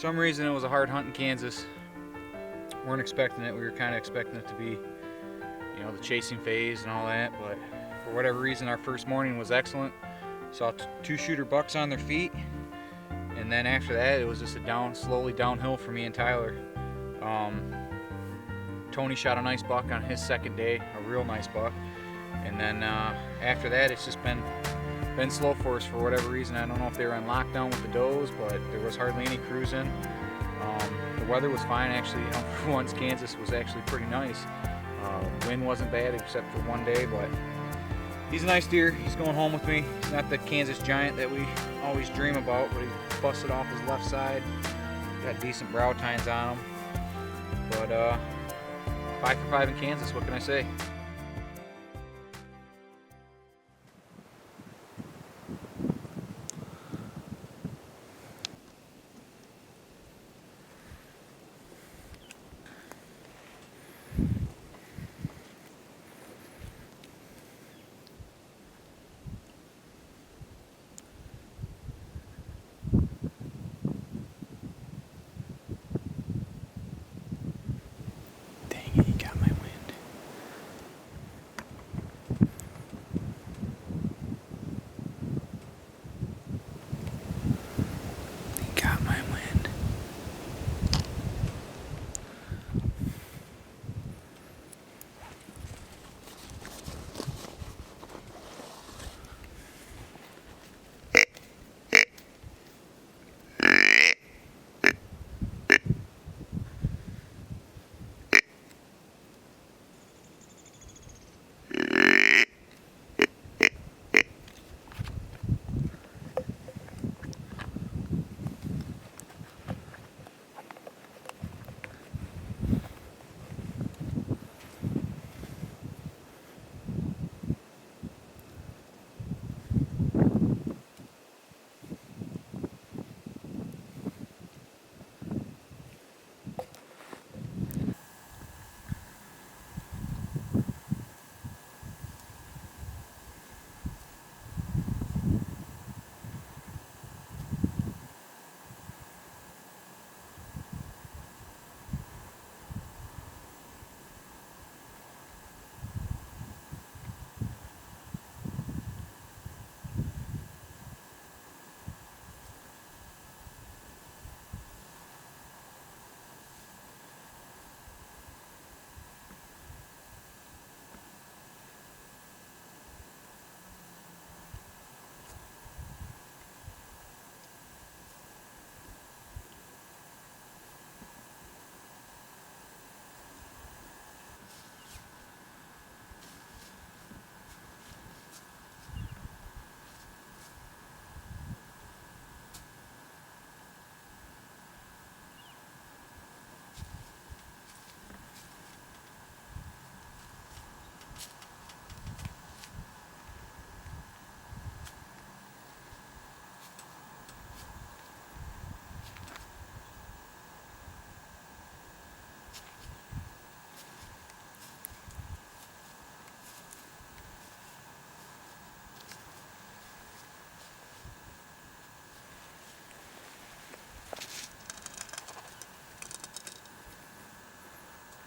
some reason it was a hard hunt in Kansas. Weren't expecting it. We were kind of expecting it to be, you know, the chasing phase and all that, but for whatever reason our first morning was excellent. Saw two shooter bucks on their feet, and then after that it was just a slowly downhill for me and Tyler. Tony shot a nice buck on his second day, a real nice buck, and then after that it's just been slow for us for whatever reason. I don't know if they were on lockdown with the does, but there was hardly any cruising. The weather was fine actually. You know, for once Kansas was actually pretty nice. Wind wasn't bad except for one day, but he's a nice deer. He's going home with me. He's not the Kansas giant that we always dream about, but he busted off his left side. Got decent brow tines on him. But 5 for 5 in Kansas, what can I say?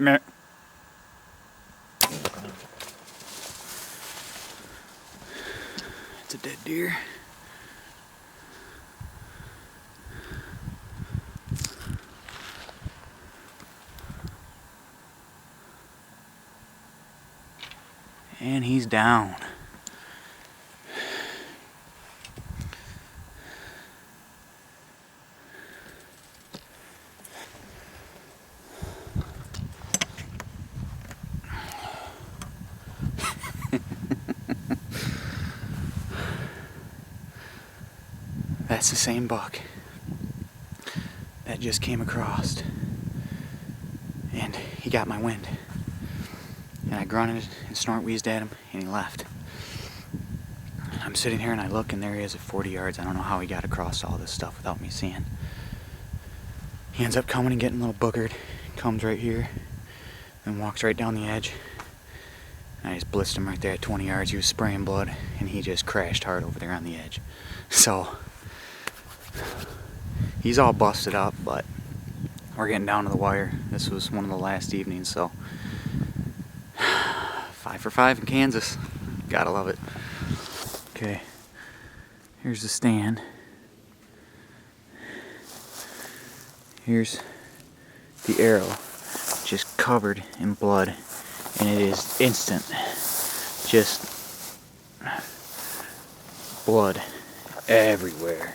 Meh. It's a dead deer. And he's down. That's the same buck that just came across, and he got my wind, and I grunted and snort wheezed at him, and he left. I'm sitting here and I look, and there he is at 40 yards. I don't know how he got across all this stuff without me seeing. He ends up coming and getting a little boogered, comes right here and walks right down the edge. I just blitzed him right there at 20 yards. He was spraying blood, and he just crashed hard over there on the edge. So He's all busted up, but we're getting down to the wire. This was one of the last evenings, so 5 for 5 in Kansas. Gotta love it. Okay, here's the stand. Here's the arrow, just covered in blood, and it is instant. Just blood everywhere.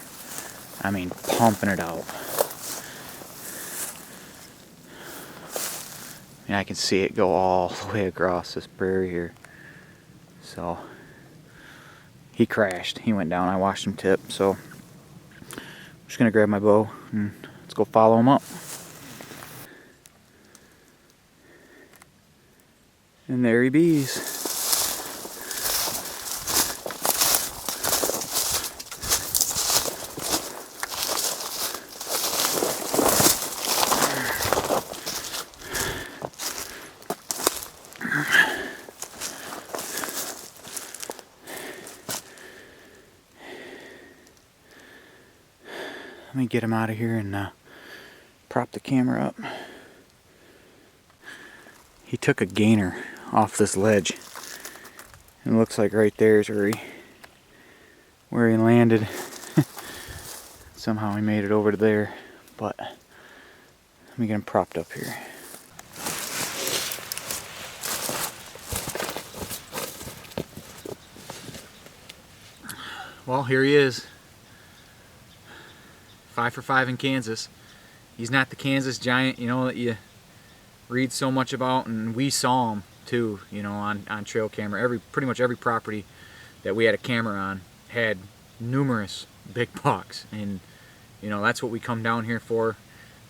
I mean, pumping it out. And I can see it go all the way across this prairie here. So he crashed. He went down. I watched him tip. So I'm just gonna grab my bow and let's go follow him up. And there he bees. Let me get him out of here and prop the camera up. He took a gainer off this ledge. It looks like right there is where he landed. Somehow he made it over to there, but let me get him propped up here. Well, here he is. 5 for 5 in Kansas. He's not the Kansas giant, you know, that you read so much about, and we saw him too, you know, on trail camera. Pretty much every property that we had a camera on had numerous big bucks, and you know, that's what we come down here for.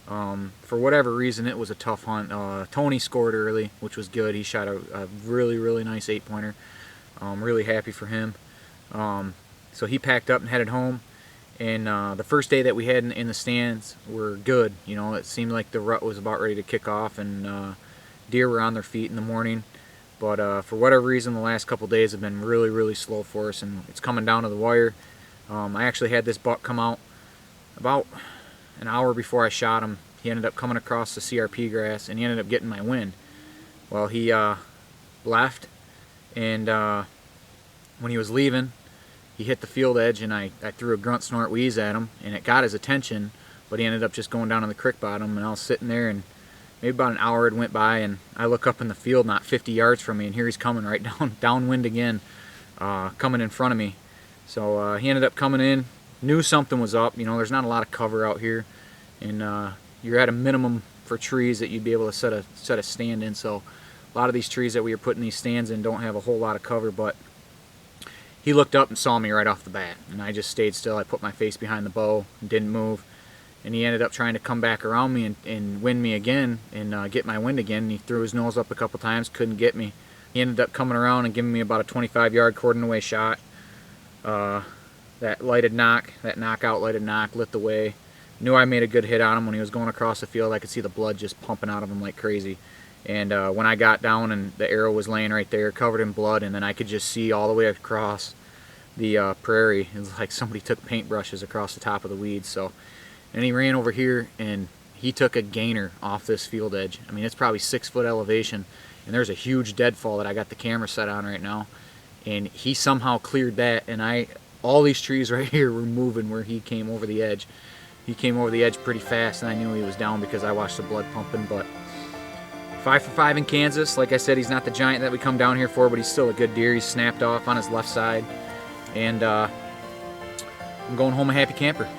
For whatever reason, it was a tough hunt. Tony scored early, which was good. He shot a really nice 8-pointer. Really happy for him. So he packed up and headed home. And the first day that we had in the stands were good. You know, it seemed like the rut was about ready to kick off, and deer were on their feet in the morning. But for whatever reason, the last couple days have been really slow for us, and it's coming down to the wire. I actually had this buck come out about an hour before I shot him. He ended up coming across the CRP grass, and he ended up getting my wind. Well, he left, and when he was leaving, he hit the field edge, and I threw a grunt snort wheeze at him, and it got his attention, but he ended up just going down on the creek bottom. And I was sitting there, and maybe about an hour had went by, and I look up in the field not 50 yards from me, and here he's coming right downwind again, coming in front of me. So he ended up coming in, knew something was up. You know, there's not a lot of cover out here, and you're at a minimum for trees that you'd be able to set a stand in. So a lot of these trees that we are putting these stands in don't have a whole lot of cover, but he looked up and saw me right off the bat, and I just stayed still. I put my face behind the bow and didn't move, and he ended up trying to come back around me and wind me again and get my wind again. And he threw his nose up a couple times, couldn't get me. He ended up coming around and giving me about a 25-yard cordon away shot. That knockout lighted knock lit the way. Knew I made a good hit on him. When he was going across the field, I could see the blood just pumping out of him like crazy. And when I got down and the arrow was laying right there covered in blood, and then I could just see all the way across the prairie. It was like somebody took paintbrushes across the top of the weeds. So, and he ran over here and he took a gainer off this field edge. I mean, it's probably 6-foot elevation, and there's a huge deadfall that I got the camera set on right now, and he somehow cleared that, and all these trees right here were moving where he came over the edge. He came over the edge pretty fast, and I knew he was down because I watched the blood pumping. But 5 for 5 in Kansas. Like I said, he's not the giant that we come down here for, but he's still a good deer. He's snapped off on his left side, and I'm going home a happy camper.